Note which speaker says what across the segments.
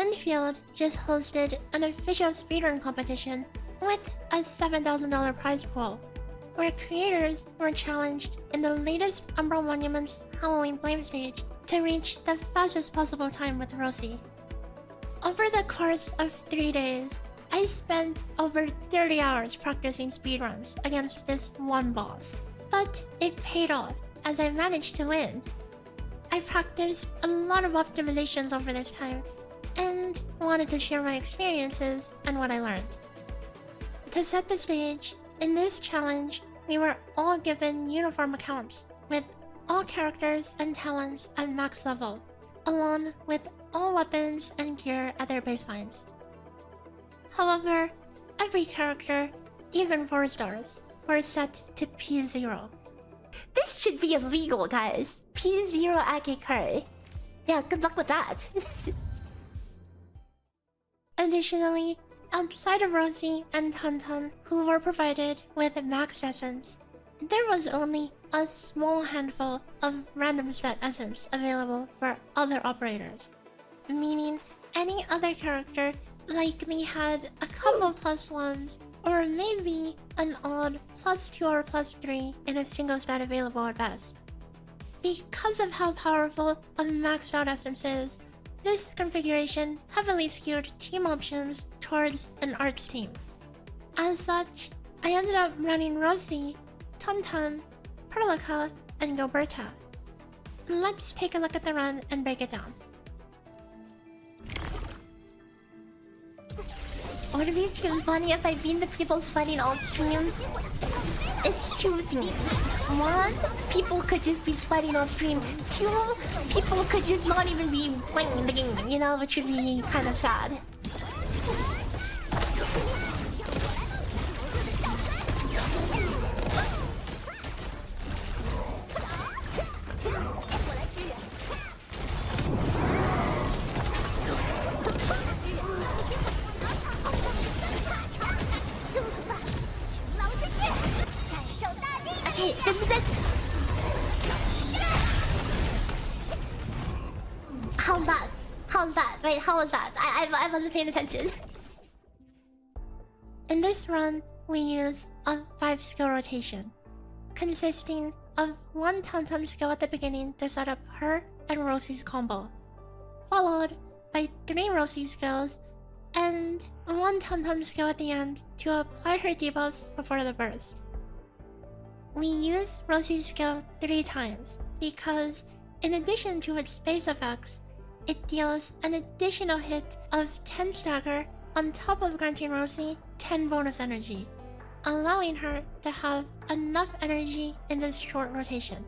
Speaker 1: Endfield just hosted an official speedrun competition with a $7,000 prize pool, where creators were challenged in the latest Umbral Monument's Halloween Flame stage to reach the fastest possible time with Rossi. Over the course of 3 days, I spent over 30 hours practicing speedruns against this one boss, but it paid off as I managed to win. I practiced a lot of optimizations over this time and wanted to share my experiences and what I learned. To set the stage, in this challenge, we were all given uniform accounts with all characters and talents at max level, along with all weapons and gear at their baselines. However, every character, even 4 stars, were set to P0.
Speaker 2: This should be illegal, guys. P0 Ake Curry. Yeah, good luck with that.
Speaker 1: Additionally, outside of Rossi and Tangtang, who were provided with max essence, there was only a small handful of random set essence available for other operators, meaning any other character likely had a couple +1s, or maybe an odd +2 or +3 in a single stat available at best. Because of how powerful a maxed out essence is, this configuration heavily skewed team options towards an arts team. As such, I ended up running Rossi, Tangtang, Perlica, and Gilberta. Let's take a look at the run and break it down.
Speaker 2: Would it be too funny if I beat the people fighting off stream? It's 2 things. 1, people could just be fighting off stream. 2, people could just not even be playing the game, you know, which would be kind of sad. Okay, this is it. How's that? How's that? Wait, how was that? I wasn't paying attention.
Speaker 1: In this run, we use a 5-skill rotation, consisting of 1 Tangtang skill at the beginning to set up her and Rossi's combo, followed by 3 Rossi skills and 1 Tangtang skill at the end to apply her debuffs before the burst. We use Rossi's skill 3 times because, in addition to its base effects, it deals an additional hit of 10 stagger on top of granting Rossi 10 bonus energy, allowing her to have enough energy in this short rotation.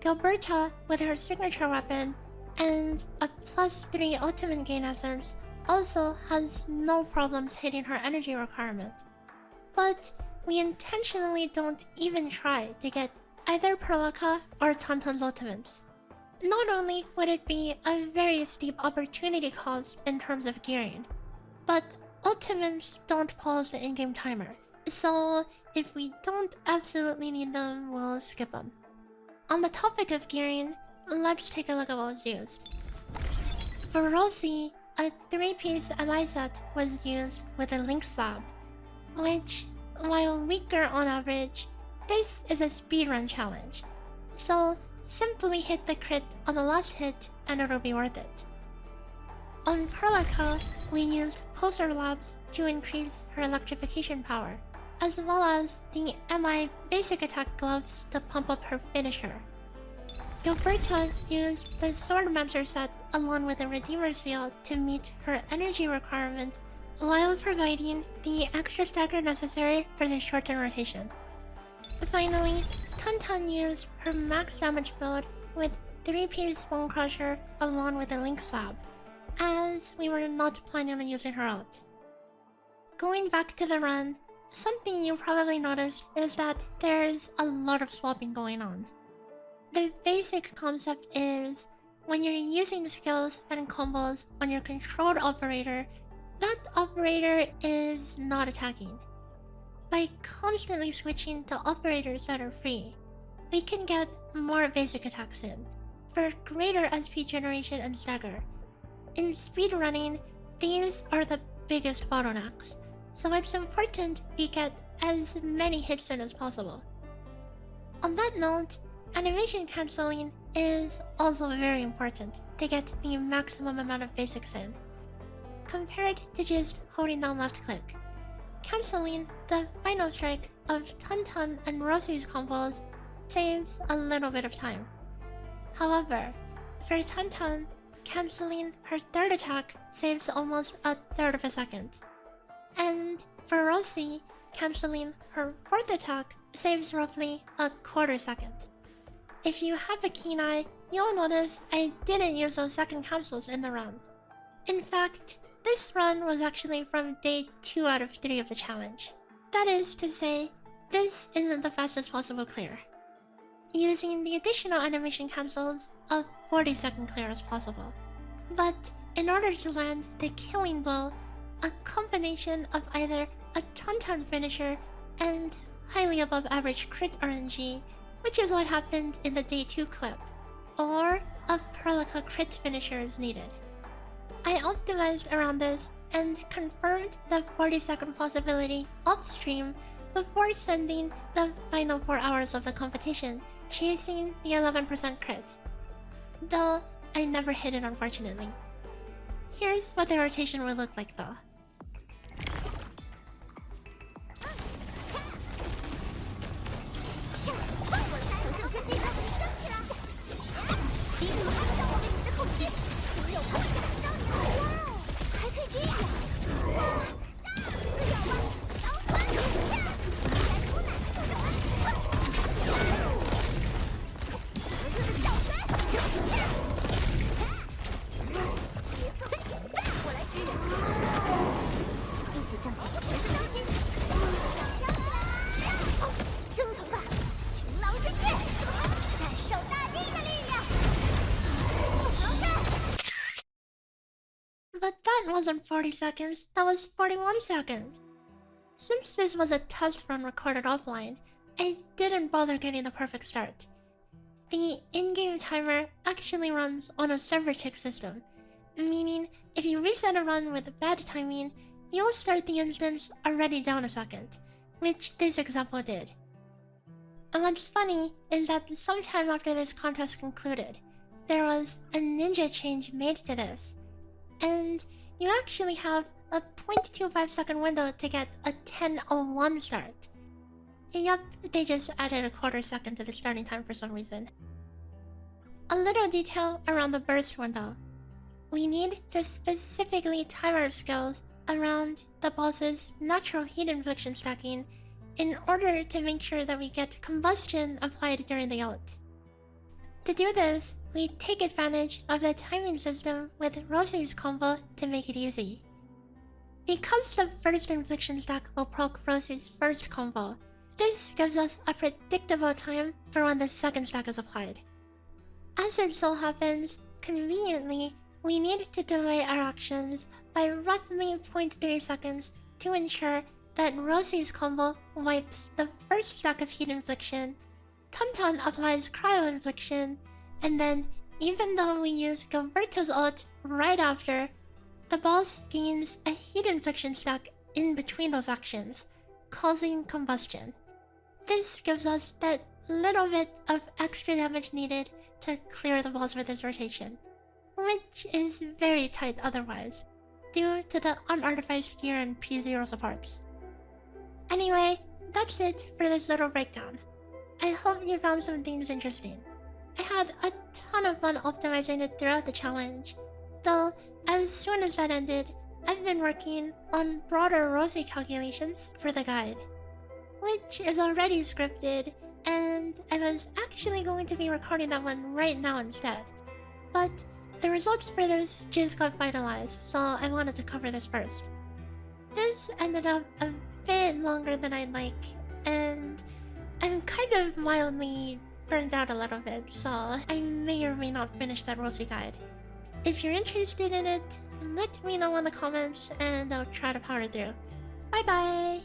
Speaker 1: Gilberta, with her signature weapon and a +3 ultimate gain essence, also has no problems hitting her energy requirement. But we intentionally don't even try to get either Perlica or Tangtang's ultimates. Not only would it be a very steep opportunity cost in terms of gearing, but ultimates don't pause the in-game timer, so if we don't absolutely need them, we'll skip them. On the topic of gearing, let's take a look at what was used. For Rossi, a 3-piece MI set was used with a link slab, which, while weaker on average, this is a speedrun challenge, so simply hit the crit on the last hit and it'll be worth it. On Perlica, we used pulsar labs to increase her electrification power, as well as the MI basic attack gloves to pump up her finisher. Gilberta used the Swordmancer set along with a Redeemer seal to meet her energy requirement while providing the extra stagger necessary for the shortened rotation. Finally, Tangtang used her max damage build with 3-piece Bone Crusher along with a Link Slab, as we were not planning on using her ult. Going back to the run, something you probably noticed is that there's a lot of swapping going on. The basic concept is, when you're using skills and combos on your controlled operator, that operator is not attacking. By constantly switching to operators that are free, we can get more basic attacks in, for greater SP generation and stagger. in speedrunning, these are the biggest bottlenecks, so it's important we get as many hits in as possible. On that note, animation cancelling is also very important to get the maximum amount of basics in. Compared to just holding down left click, cancelling the final strike of Tangtang and Rossi's combos saves a little bit of time. However, for Tangtang, cancelling her third attack saves almost a third of a second. And for Rossi, cancelling her fourth attack saves roughly a quarter second. If you have a keen eye, you'll notice I didn't use those second cancels in the run. In fact, this run was actually from day 2 out of 3 of the challenge. That is to say, this isn't the fastest possible clear. Using the additional animation cancels, a 40-second clear is possible. But in order to land the killing blow, a combination of either a Tangtang finisher and highly above average crit RNG, which is what happened in the day 2 clip, or a Perlica crit finisher is needed. I optimized around this and confirmed the 40-second possibility off stream before sending the final 4 hours of the competition, chasing the 11% crit. Though I never hit it, unfortunately. Here's what the rotation would look like though. But that wasn't 40 seconds, that was 41 seconds. Since this was a test run recorded offline, I didn't bother getting the perfect start. The in-game timer actually runs on a server tick system, meaning if you reset a run with bad timing, you'll start the instance already down a second, which this example did. And what's funny is that sometime after this contest concluded, there was a ninja change made to this, and you actually have a 0.25 second window to get a 10:01 start. Yup, they just added a quarter second to the starting time for some reason. A little detail around the burst window. We need to specifically time our skills around the boss's natural heat infliction stacking in order to make sure that we get combustion applied during the ult. To do this, we take advantage of the timing system with Rossi's combo to make it easy. Because the first infliction stack will proc Rossi's first combo, this gives us a predictable time for when the second stack is applied. As it so happens, conveniently, we need to delay our actions by roughly 0.3 seconds to ensure that Rossi's combo wipes the first stack of heat infliction, Tangtang applies cryo infliction, and then even though we use Gilberta's ult right after, the boss gains a heat infliction stack in between those actions, causing combustion. This gives us that little bit of extra damage needed to clear the boss with his rotation, which is very tight otherwise, due to the unartificed gear and P0 supports. Anyway, that's it for this little breakdown. I hope you found some things interesting. I had a ton of fun optimizing it throughout the challenge, though as soon as that ended, I've been working on broader Rossi calculations for the guide, which is already scripted, and I was actually going to be recording that one right now instead. But the results for this just got finalized, so I wanted to cover this first. This ended up a bit longer than I'd like, and I'm kind of mildly burned out a little bit, so I may or may not finish that Rossi guide. If you're interested in it, let me know in the comments and I'll try to power through. Bye bye!